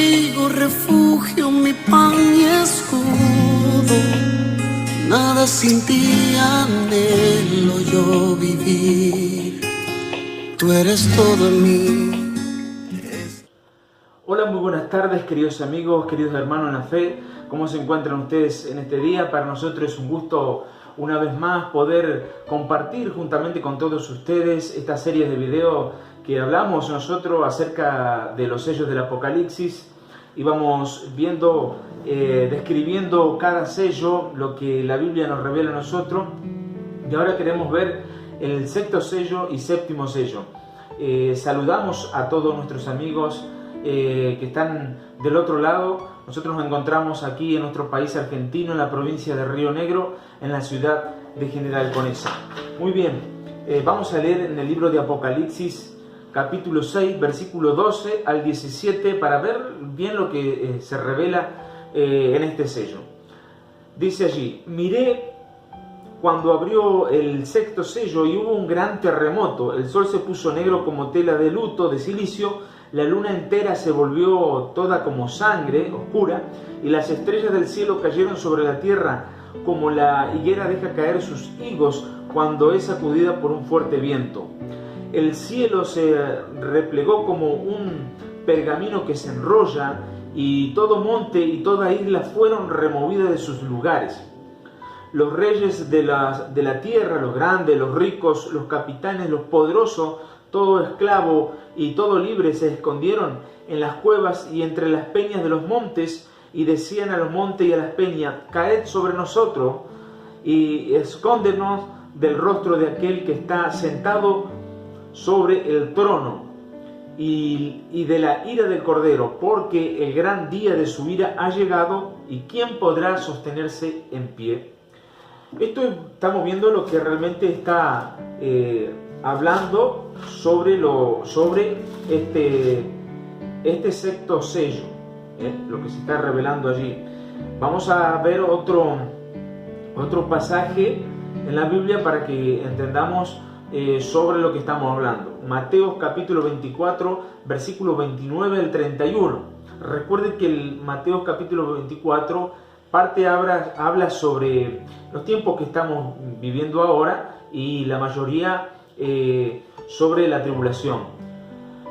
abrigo, refugio, mi pan y escudo. Nada sin ti anhelo yo vivir. Tú eres todo en mí. Hola, muy buenas tardes, queridos amigos, queridos hermanos en la fe. ¿Cómo se encuentran ustedes en este día? Para nosotros es un gusto una vez más poder compartir juntamente con todos ustedes esta serie de videos que hablamos nosotros acerca de los sellos del Apocalipsis y vamos viendo, describiendo cada sello, lo que la Biblia nos revela a nosotros. Y ahora queremos ver el sexto sello y séptimo sello. Saludamos a todos nuestros amigos que están del otro lado. Nosotros nos encontramos aquí en nuestro país argentino, en la provincia de Río Negro, en la ciudad de General Conesa. Muy bien, vamos a leer en el libro de Apocalipsis, capítulo 6, versículo 12 al 17, para ver bien lo que se revela en este sello. Dice allí: miré cuando abrió el sexto sello y hubo un gran terremoto. El sol se puso negro como tela de luto, de silicio. La luna entera se volvió toda como sangre oscura, y las estrellas del cielo cayeron sobre la tierra, como la higuera deja caer sus higos cuando es sacudida por un fuerte viento. El cielo se replegó como un pergamino que se enrolla, y todo monte y toda isla fueron removidas de sus lugares. Los reyes de la tierra, los grandes, los ricos, los capitanes, los poderosos, todo esclavo y todo libre, se escondieron en las cuevas y entre las peñas de los montes, y decían a los montes y a las peñas: caed sobre nosotros y escóndenos del rostro de aquel que está sentado sobre el trono y de la ira del Cordero, porque el gran día de su ira ha llegado, y ¿quién podrá sostenerse en pie? Esto estamos viendo lo que realmente está hablando sobre este sexto sello, lo que se está revelando allí. Vamos a ver otro pasaje en la Biblia para que entendamos sobre lo que estamos hablando. Mateo capítulo 24, versículo 29 al 31. Recuerden que el Mateo capítulo 24 habla sobre los tiempos que estamos viviendo ahora, y la mayoría sobre la tribulación.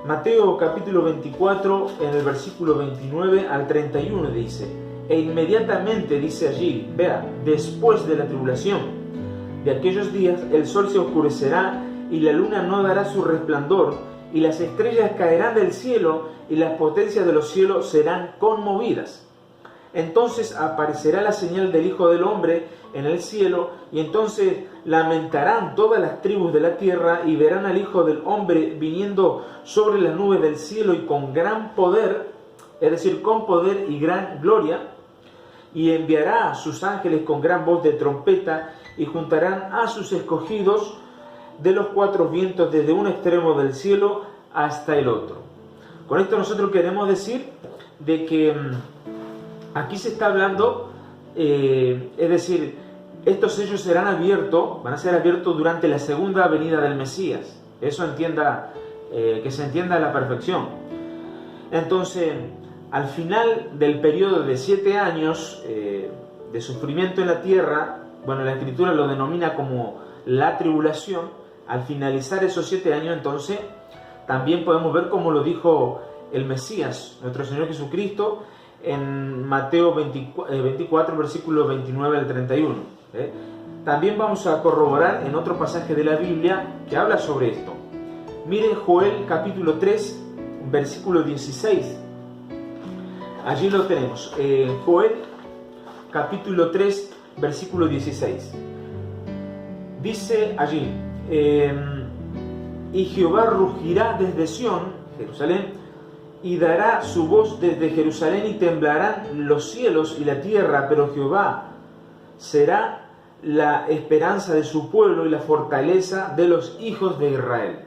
Mateo capítulo 24, en el versículo 29 al 31 dice: e inmediatamente, dice allí, vea, después de la tribulación de aquellos días, el sol se oscurecerá y la luna no dará su resplandor, y las estrellas caerán del cielo, y las potencias de los cielos serán conmovidas. Entonces aparecerá la señal del Hijo del Hombre en el cielo, y entonces lamentarán todas las tribus de la tierra, y verán al Hijo del Hombre viniendo sobre las nubes del cielo y con gran poder, es decir, con poder y gran gloria, y enviará a sus ángeles con gran voz de trompeta, y juntarán a sus escogidos de los cuatro vientos, desde un extremo del cielo hasta el otro. Con esto nosotros queremos decir de que aquí se está hablando, es decir, estos sellos van a ser abiertos durante la segunda venida del Mesías. Eso que se entienda a la perfección. Entonces, al final del periodo de 7 años de sufrimiento en la tierra, bueno, la Escritura lo denomina como la tribulación. Al finalizar esos 7 años, entonces, también podemos ver como lo dijo el Mesías, nuestro Señor Jesucristo, en Mateo 24, versículos 29 al 31. También vamos a corroborar en otro pasaje de la Biblia que habla sobre esto. Miren Joel capítulo 3, versículo 16. Allí lo tenemos. Joel capítulo 3, versículo 16. Dice allí: y Jehová rugirá desde Sión, Jerusalén, y dará su voz desde Jerusalén, y temblarán los cielos y la tierra, pero Jehová será la esperanza de su pueblo y la fortaleza de los hijos de Israel.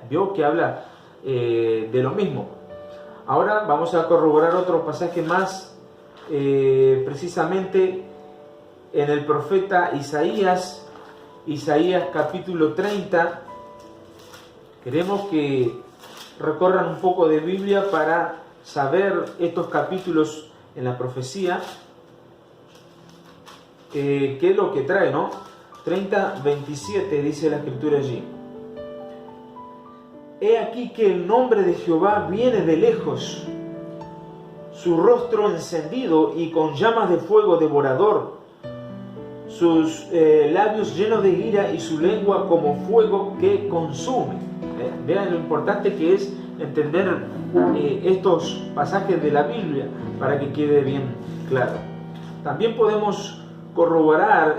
Vio que habla de lo mismo. Ahora vamos a corroborar otro pasaje más, precisamente en el profeta Isaías capítulo 30. Queremos que recorran un poco de Biblia para saber estos capítulos en la profecía, ¿qué es lo que trae, no? 30:27 dice la escritura allí. He aquí que el nombre de Jehová viene de lejos, su rostro encendido y con llamas de fuego devorador, sus labios llenos de ira y su lengua como fuego que consume. Vean lo importante que es entender estos pasajes de la Biblia para que quede bien claro. También podemos corroborar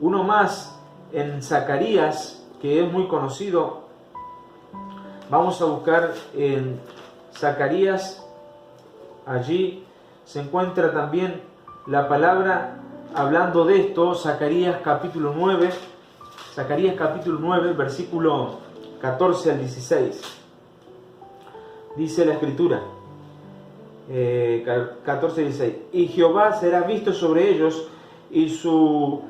uno más en Zacarías, que es muy conocido. Vamos a buscar en Zacarías. Allí se encuentra también la palabra hablando de esto. Zacarías capítulo 9, versículo 14 al 16. Dice la escritura, 14 al 16. Y Jehová será visto sobre ellos, y su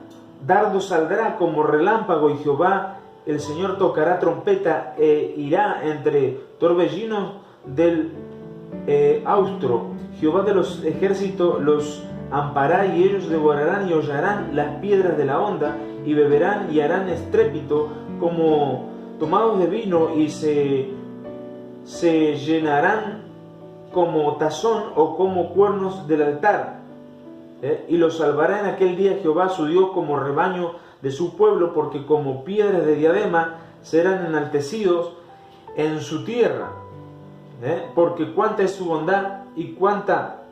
dardo saldrá como relámpago, y Jehová el Señor tocará trompeta e irá entre torbellinos del austro. Jehová de los ejércitos los ampará, y ellos devorarán y hollarán las piedras de la honda, y beberán y harán estrépito como tomados de vino, y se llenarán como tazón o como cuernos del altar. Y los salvará en aquel día Jehová su Dios como rebaño de su pueblo, porque como piedras de diadema serán enaltecidos en su tierra. Porque cuánta es su bondad y cuánta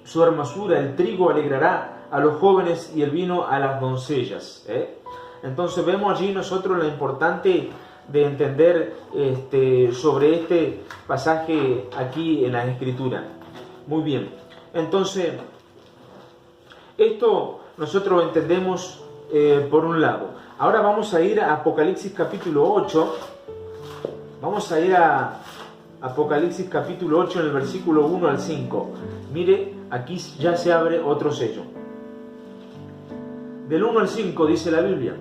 su hermosura, el trigo alegrará a los jóvenes y el vino a las doncellas. Entonces vemos allí nosotros lo importante de entender sobre este pasaje aquí en la Escritura. Muy bien, entonces esto nosotros entendemos por un lado. Ahora vamos a ir a Apocalipsis capítulo 8. Vamos a ir a Apocalipsis capítulo 8 en el versículo 1 al 5. Mire, aquí ya se abre otro sello. Del 1 al 5 dice la Biblia: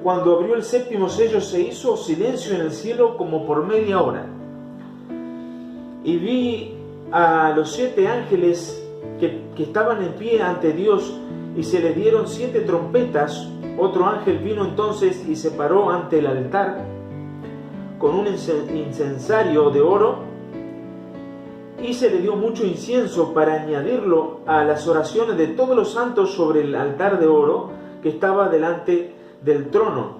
Cuando abrió el séptimo sello se hizo silencio en el cielo como por media hora. Y vi a los 7 ángeles que estaban en pie ante Dios, y se les dieron 7 trompetas. Otro ángel vino entonces y se paró ante el altar con un incensario de oro, y se le dio mucho incienso para añadirlo a las oraciones de todos los santos sobre el altar de oro que estaba delante del trono.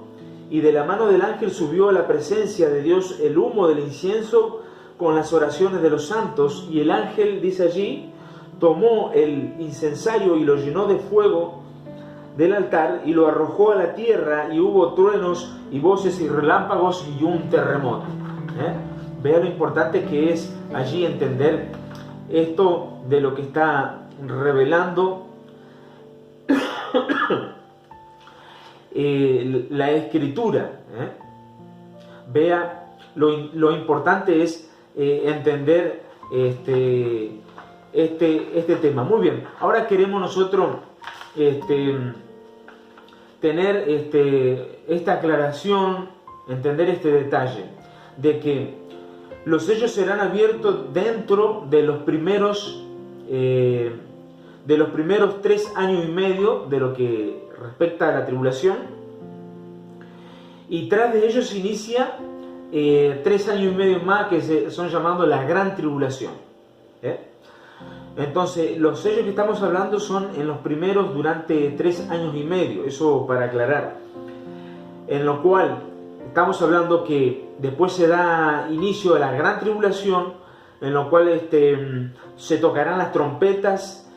Y de la mano del ángel subió a la presencia de Dios el humo del incienso con las oraciones de los santos. Y el ángel, dice allí, tomó el incensario y lo llenó de fuego del altar y lo arrojó a la tierra, y hubo truenos y voces y relámpagos y un terremoto. Vea lo importante que es allí entender esto de lo que está revelando la Escritura. Vea lo importante es entender este tema. Muy bien, ahora queremos nosotros tener esta aclaración, entender este detalle de que los sellos serán abiertos dentro de los primeros 3 años y medio de lo que respecta a la tribulación, y tras de ellos se inicia 3 años y medio más que son llamados la gran tribulación. Entonces los sellos que estamos hablando son en los primeros durante 3 años y medio, eso para aclarar, en lo cual estamos hablando que después se da inicio a la gran tribulación, en lo cual se tocarán las trompetas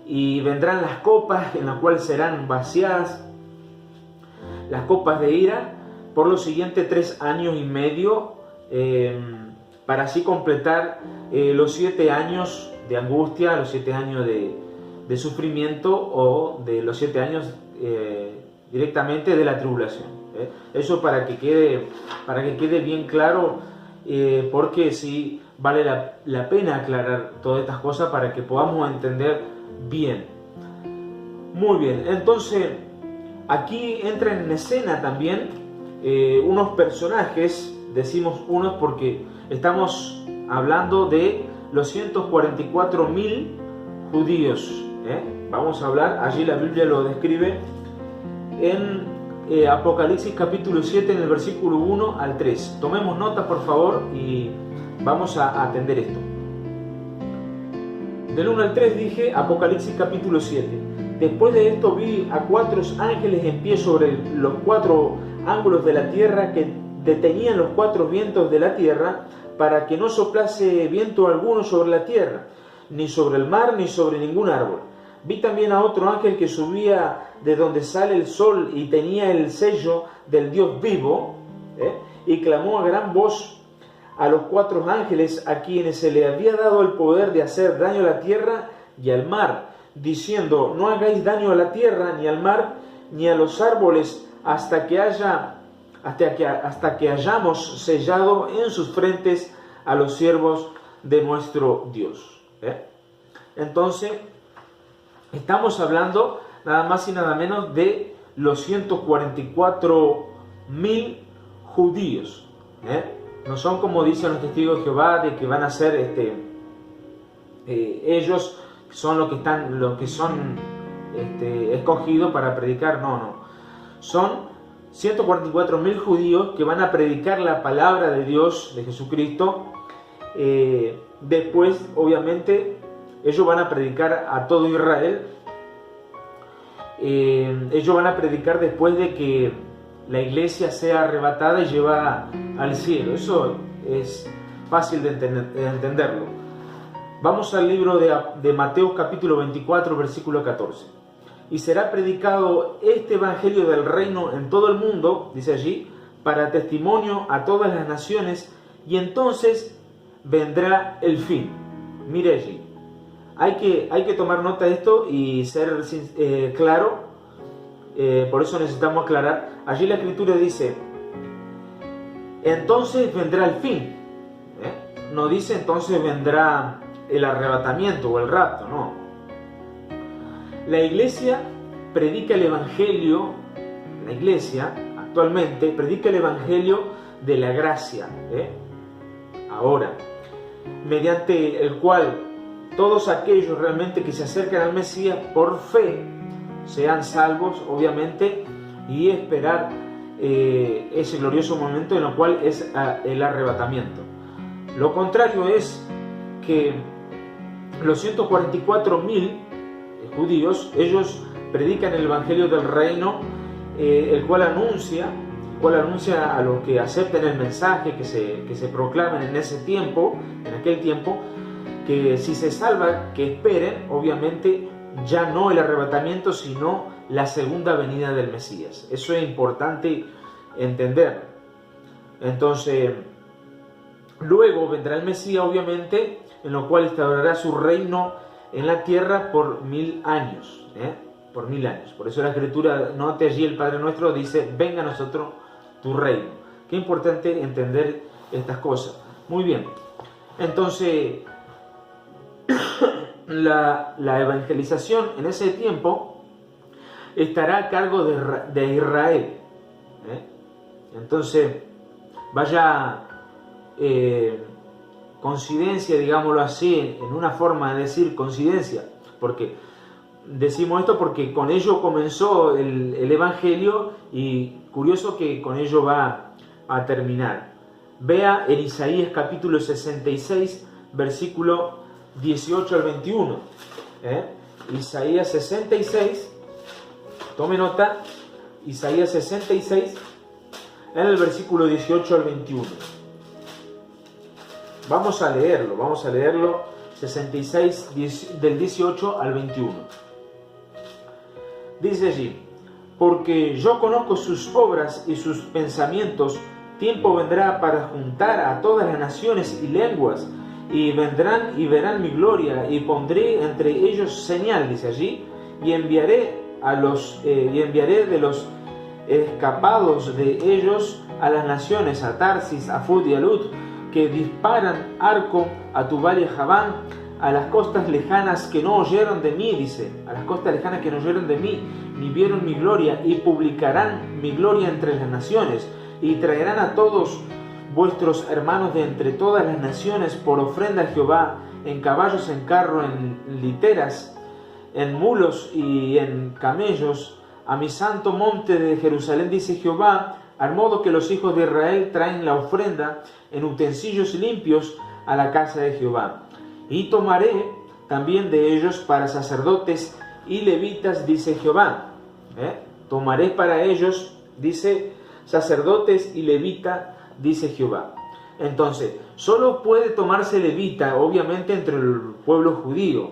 y vendrán las copas, en las cuales serán vaciadas las copas de ira por los siguientes 3 años y medio, para así completar los 7 años de angustia, los 7 años de sufrimiento, o de los 7 años directamente de la tribulación. Eso para que quede bien claro, porque sí vale la pena aclarar todas estas cosas para que podamos entender bien. Muy bien, entonces aquí entran en escena también unos personajes. Decimos unos porque estamos hablando de los 144.000 judíos. Vamos a hablar, allí la Biblia lo describe en Apocalipsis capítulo 7, en el versículo 1 al 3. Tomemos nota, por favor, y vamos a atender esto. Del 1 al 3 dije Apocalipsis capítulo 7. Después de esto vi a 4 ángeles en pie sobre los 4 ángulos de la tierra, que detenían los 4 vientos de la tierra, para que no soplase viento alguno sobre la tierra, ni sobre el mar, ni sobre ningún árbol. Vi también a otro ángel que subía de donde sale el sol y tenía el sello del Dios vivo, y clamó a gran voz a los 4 ángeles a quienes se le había dado el poder de hacer daño a la tierra y al mar, diciendo: no hagáis daño a la tierra, ni al mar, ni a los árboles, hasta que hayamos sellado en sus frentes a los siervos de nuestro Dios. Entonces, estamos hablando nada más y nada menos de los 144.000 judíos. No son como dicen los testigos de Jehová, de que van a ser ellos son los que son escogidos para predicar. No. Son 144.000 judíos que van a predicar la palabra de Dios, de Jesucristo. Después, obviamente, ellos van a predicar a todo Israel. Ellos van a predicar después de que la iglesia sea arrebatada y llevada al cielo. Eso es fácil de entenderlo. Vamos al libro de Mateo capítulo 24, versículo 14. Y será predicado este evangelio del reino en todo el mundo, dice allí, para testimonio a todas las naciones, y entonces vendrá el fin. Mire allí. Hay que tomar nota de esto y ser claro. Por eso necesitamos aclarar. Allí la escritura dice: entonces vendrá el fin. No dice entonces vendrá el arrebatamiento o el rapto, no. La iglesia predica el evangelio. La iglesia actualmente predica el evangelio de la gracia. Ahora, mediante el cual todos aquellos realmente que se acercan al Mesías por fe sean salvos, obviamente, y esperar ese glorioso momento en el cual es el arrebatamiento. Lo contrario es que los 144.000 judíos, ellos predican el evangelio del reino, el cual anuncia a los que acepten el mensaje que se proclamen en ese tiempo, en aquel tiempo, que si se salvan, que esperen, obviamente, ya no el arrebatamiento, sino la segunda venida del Mesías. Eso es importante entender. Entonces, luego vendrá el Mesías, obviamente, en lo cual instaurará su reino en la tierra por 1000 años. Por 1000 años. Por eso la Escritura, note allí el Padre Nuestro, dice: venga a nosotros tu reino. Qué importante entender estas cosas. Muy bien. Entonces, la evangelización en ese tiempo estará a cargo de Israel. Entonces, vaya coincidencia, digámoslo así, en una forma de decir coincidencia, porque decimos esto porque con ello comenzó el evangelio, y curioso que con ello va a terminar. Vea en Isaías capítulo 66, versículo 18 al 21. Isaías 66, tome nota, Isaías 66, en el versículo 18 al 21. Vamos a leerlo, 66, del 18 al 21. Dice allí: porque yo conozco sus obras y sus pensamientos, tiempo vendrá para juntar a todas las naciones y lenguas, y vendrán y verán mi gloria, y pondré entre ellos señal, dice allí, y enviaré de los escapados de ellos a las naciones, a Tarsis, a Fud y a Lut, que disparan arco a Tubal y a Javán, a las costas lejanas que no oyeron de mí, dice, a las costas lejanas que no oyeron de mí, ni vieron mi gloria, y publicarán mi gloria entre las naciones, y traerán a todos vuestros hermanos de entre todas las naciones por ofrenda a Jehová, en caballos, en carro, en literas, en mulos y en camellos, a mi santo monte de Jerusalén, dice Jehová, al modo que los hijos de Israel traen la ofrenda en utensilios limpios a la casa de Jehová. Y tomaré también de ellos para sacerdotes y levitas, dice Jehová. Tomaré para ellos, dice, sacerdotes y levita, dice Jehová. Entonces, solo puede tomarse levita, obviamente, entre el pueblo judío,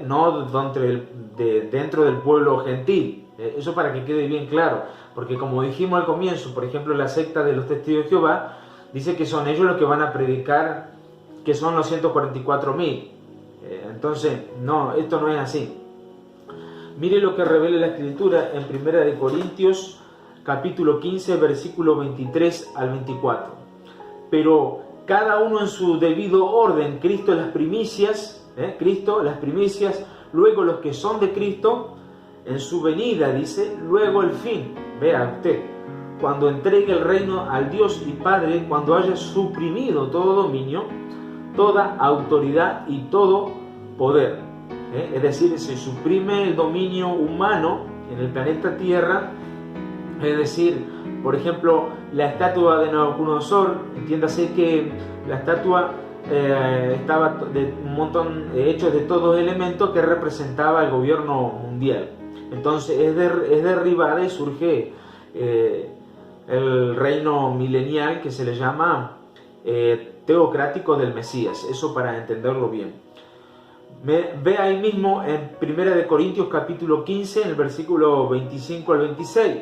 no dentro del pueblo gentil. Eso para que quede bien claro, porque como dijimos al comienzo, por ejemplo, la secta de los testigos de Jehová dice que son ellos los que van a predicar, que son los 144.000. Entonces, no, esto no es así. Mire lo que revela la Escritura en 1 Corintios, capítulo 15, versículo 23 al 24. Pero cada uno en su debido orden, Cristo las primicias, luego los que son de Cristo, en su venida, dice, luego el fin. Vea usted, cuando entregue el reino al Dios y Padre, cuando haya suprimido todo dominio, toda autoridad y todo poder. Es decir, se suprime el dominio humano en el planeta Tierra. Es decir, por ejemplo, la estatua de Nabucodonosor, entiéndase que la estatua estaba de un montón hechos de todos elementos que representaba el gobierno mundial. Entonces es derribada y surge el reino milenial que se le llama teocrático del Mesías. Eso para entenderlo bien. Ve ahí mismo en 1 Corintios capítulo 15, en el versículo 25 al 26.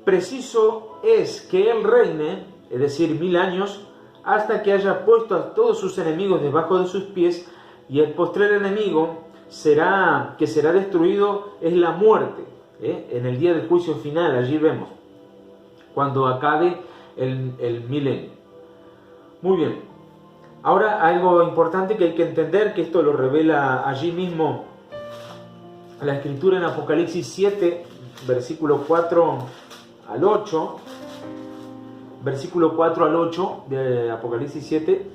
Preciso es que Él reine, es decir, 1000 años, hasta que haya puesto a todos sus enemigos debajo de sus pies, y el postrer enemigo que será destruido es la muerte. En el día del juicio final, allí vemos, cuando acabe el milenio. Muy bien. Ahora algo importante que hay que entender, que esto lo revela allí mismo la Escritura en Apocalipsis 7, versículo 4 al 8, versículo 4 al 8 de Apocalipsis 7,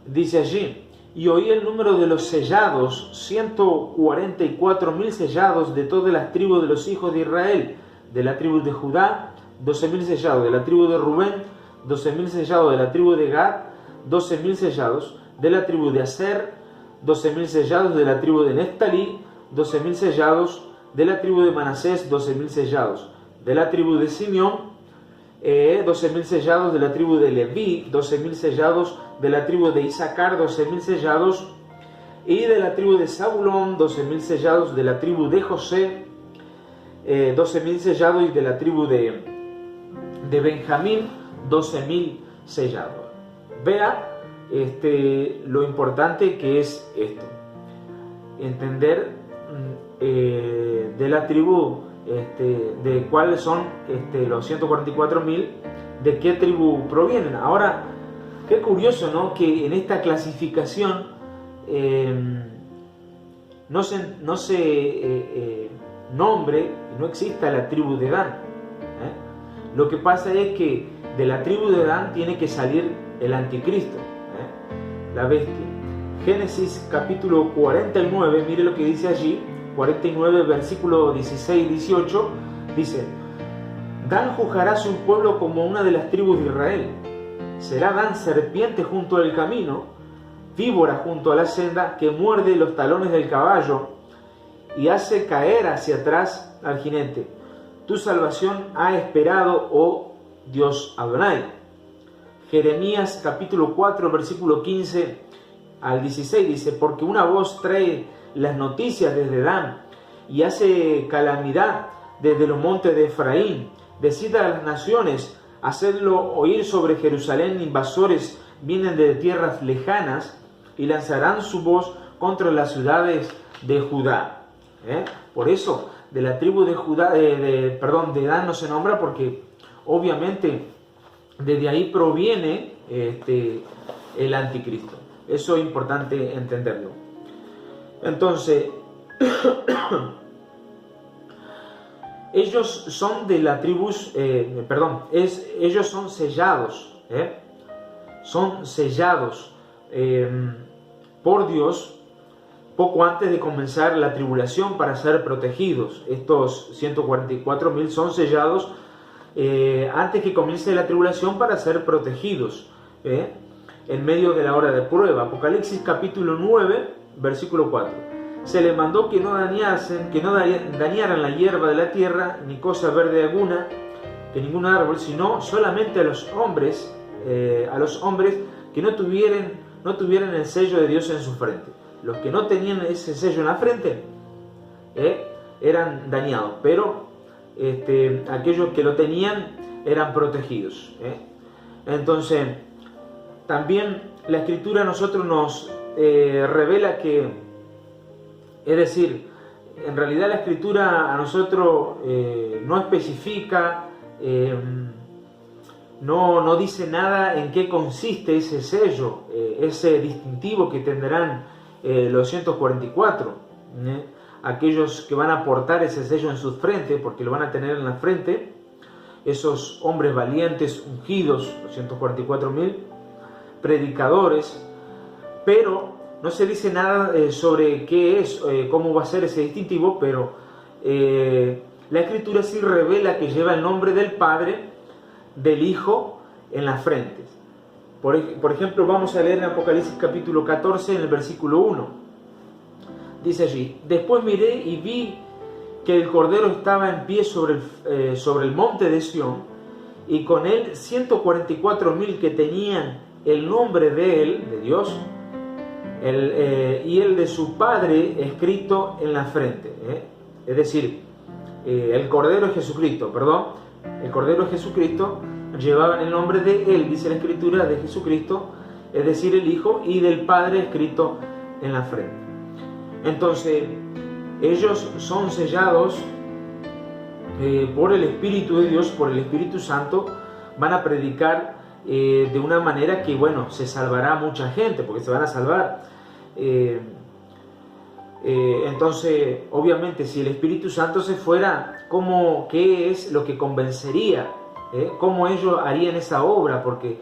dice allí: y oí el número de los sellados, 144.000 sellados de todas las tribus de los hijos de Israel, de la tribu de Judá, 12.000 sellados, de la tribu de Rubén, 12.000 sellados, de la tribu de Gad, 12.000 sellados, de la tribu de Aser, 12.000 sellados, de la tribu de Neftalí, 12.000 sellados, de la tribu de Manasés, 12.000 sellados, de la tribu de Simeón, 12.000 sellados, de la tribu de Leví, 12.000 sellados, de la tribu de Isaacar, 12.000 sellados, y de la tribu de Zabulón, 12.000 sellados, de la tribu de José, 12.000 sellados, y de la tribu de Benjamín, 12.000 sellados. Vea lo importante que es esto. Entender de la tribu, de cuáles son los 144.000, de qué tribu provienen. Ahora, qué curioso, ¿no?, que en esta clasificación no se nombre y no exista la tribu de Dan. Lo que pasa es que de la tribu de Dan tiene que salir el anticristo, la bestia. Génesis capítulo 49, mire lo que dice allí, 49 versículo 16 y 18, dice: Dan juzgará su pueblo como una de las tribus de Israel. Será Dan serpiente junto al camino, víbora junto a la senda, que muerde los talones del caballo y hace caer hacia atrás al jinete. Tu salvación ha esperado, oh Dios Adonai. Jeremías capítulo 4 versículo 15 al 16 dice: porque una voz trae las noticias desde Dan y hace calamidad desde los montes de Efraín. Decid a las naciones, hacedlo oír sobre Jerusalén. Invasores vienen de tierras lejanas y lanzarán su voz contra las ciudades de Judá. Por eso de la tribu de Judá, de Dan no se nombra, porque obviamente desde ahí proviene el anticristo. Eso es importante entenderlo. Entonces, ellos son de la tribu, ellos son sellados. son sellados por Dios poco antes de comenzar la tribulación para ser protegidos. Estos 144.000 son sellados antes que comience la tribulación para ser protegidos en medio de la hora de prueba. Apocalipsis capítulo 9, versículo 4. Se les mandó que no dañaran la hierba de la tierra, ni cosa verde alguna, que ningún árbol, sino solamente a los hombres que no tuvieran el sello de Dios en su frente. Los que no tenían ese sello en la frente eran dañados, pero aquellos que lo tenían eran protegidos. Entonces, también la Escritura a nosotros nos revela que, es decir, en realidad la Escritura a nosotros no especifica, no dice nada en qué consiste ese sello, ese distintivo que tendrán los 144, aquellos que van a portar ese sello en sus frentes, porque lo van a tener en la frente, esos hombres valientes, ungidos, los 144.000 predicadores, pero no se dice nada sobre qué es, cómo va a ser ese distintivo, pero la Escritura sí revela que lleva el nombre del Padre, del Hijo en las frentes. Por ejemplo, vamos a leer en Apocalipsis capítulo 14, en el versículo 1. Dice allí: después miré y vi que el Cordero estaba en pie sobre el monte de Sión, y con él 144.000 que tenían el nombre de él, de Dios, y el de su Padre escrito en la frente. Es decir, el Cordero es Jesucristo, el Cordero es Jesucristo. Llevaban el nombre de él, dice la Escritura, de Jesucristo, es decir, el Hijo, y del Padre escrito en la frente. Entonces, ellos son sellados por el Espíritu de Dios, por el Espíritu Santo. Van a predicar de una manera que, bueno, se salvará mucha gente, porque se van a salvar. Entonces, obviamente, si el Espíritu Santo se fuera, ¿qué es lo que convencería? ¿Cómo ellos harían esa obra? Porque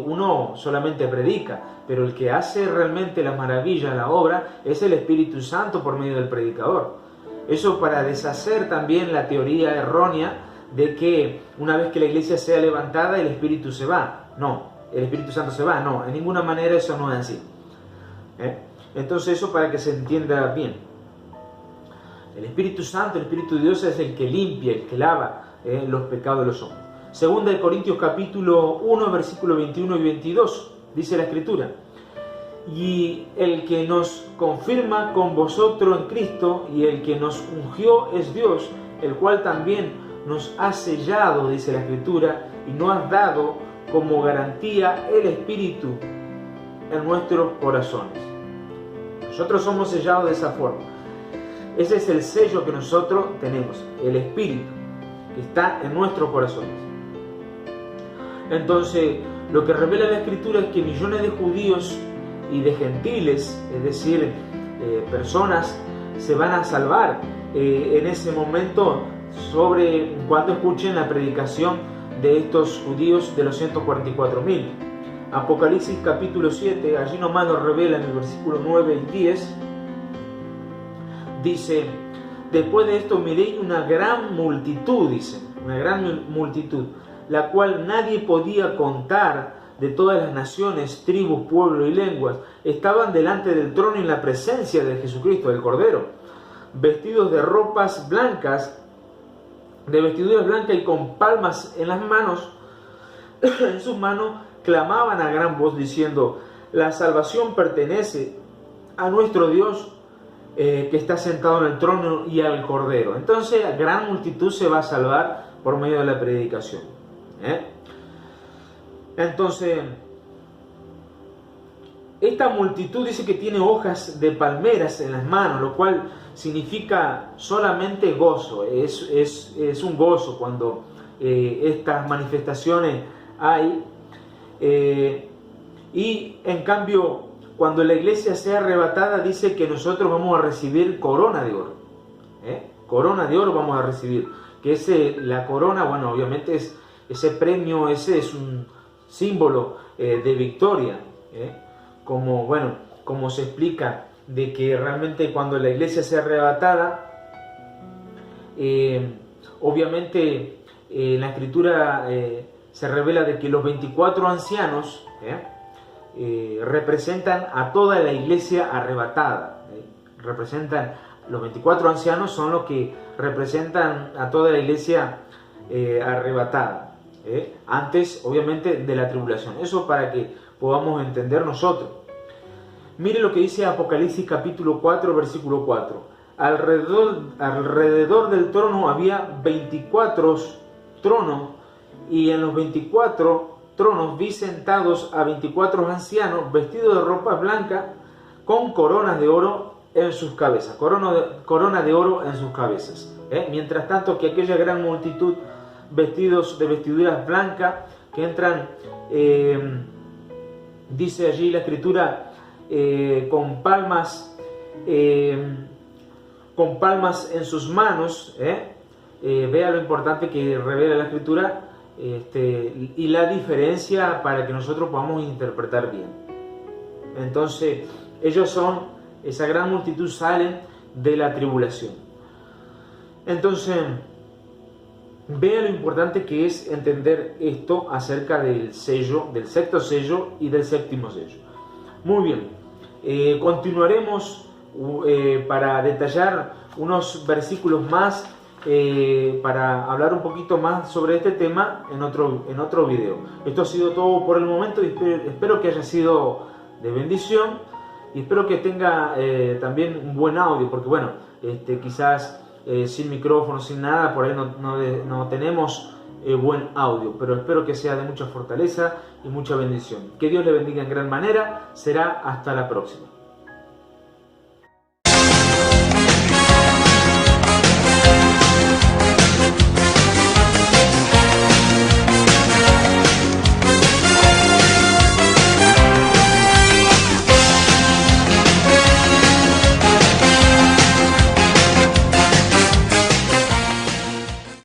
uno solamente predica, pero el que hace realmente la maravilla, la obra, es el Espíritu Santo por medio del predicador. Eso para deshacer también la teoría errónea de que una vez que la iglesia sea levantada, el Espíritu se va. No, el Espíritu Santo se va. No, en ninguna manera eso no es así. Entonces, eso para que se entienda bien. El Espíritu Santo, el Espíritu de Dios, es el que limpia, el que lava los pecados de los hombres. Segunda de Corintios capítulo 1, versículos 21 y 22, dice la Escritura: y el que nos confirma con vosotros en Cristo y el que nos ungió es Dios, el cual también nos ha sellado, dice la Escritura, y nos ha dado como garantía el Espíritu en nuestros corazones. Nosotros somos sellados de esa forma. Ese es el sello que nosotros tenemos, el Espíritu que está en nuestros corazones. Entonces, lo que revela la Escritura es que millones de judíos y de gentiles, es decir, personas, se van a salvar en ese momento cuando escuchen la predicación de estos judíos, de los 144.000. Apocalipsis capítulo 7, allí nomás lo revela en el versículo 9 y 10. Dice: después de esto miré una gran multitud, dice, una gran multitud, la cual nadie podía contar, de todas las naciones, tribus, pueblos y lenguas, estaban delante del trono en la presencia de Jesucristo, del Cordero, vestidos de ropas blancas, de vestiduras blancas, y con palmas en las manos, en sus manos, clamaban a gran voz diciendo: la salvación pertenece a nuestro Dios, que está sentado en el trono, y al Cordero. Entonces, gran multitud se va a salvar por medio de la predicación. Entonces, esta multitud dice que tiene hojas de palmeras en las manos, lo cual significa solamente gozo. Es un gozo cuando estas manifestaciones hay. Y en cambio, cuando la iglesia sea arrebatada, dice que nosotros vamos a recibir corona de oro. Corona de oro vamos a recibir. Que la corona, bueno, obviamente es ese premio, ese es símbolo de victoria, como se explica de que realmente cuando la iglesia sea arrebatada, obviamente en la escritura se revela de que los 24 ancianos representan a toda la iglesia arrebatada. Los 24 ancianos son los que representan a toda la iglesia arrebatada, antes obviamente de la tribulación. Eso para que podamos entender nosotros. Mire lo que dice Apocalipsis capítulo 4, versículo 4. Alrededor del trono había 24 tronos, y en los 24 tronos vi sentados a 24 ancianos vestidos de ropa blanca con coronas de oro en sus cabezas. Corona de oro en sus cabezas. Mientras tanto que aquella gran multitud vestidos de vestiduras blancas que entran, dice allí la escritura, con palmas en sus manos. Vea lo importante que revela la escritura, y la diferencia para que nosotros podamos interpretar bien. Entonces esa gran multitud salen de la tribulación. Entonces vea lo importante que es entender esto acerca del sello, del sexto sello y del séptimo sello. Muy bien, continuaremos para detallar unos versículos más, para hablar un poquito más sobre este tema en otro video. Esto ha sido todo por el momento, y espero que haya sido de bendición, y espero que tenga también un buen audio, porque bueno, quizás sin micrófono, sin nada, por ahí no tenemos buen audio, pero espero que sea de mucha fortaleza y mucha bendición. Que Dios le bendiga en gran manera. Será hasta la próxima.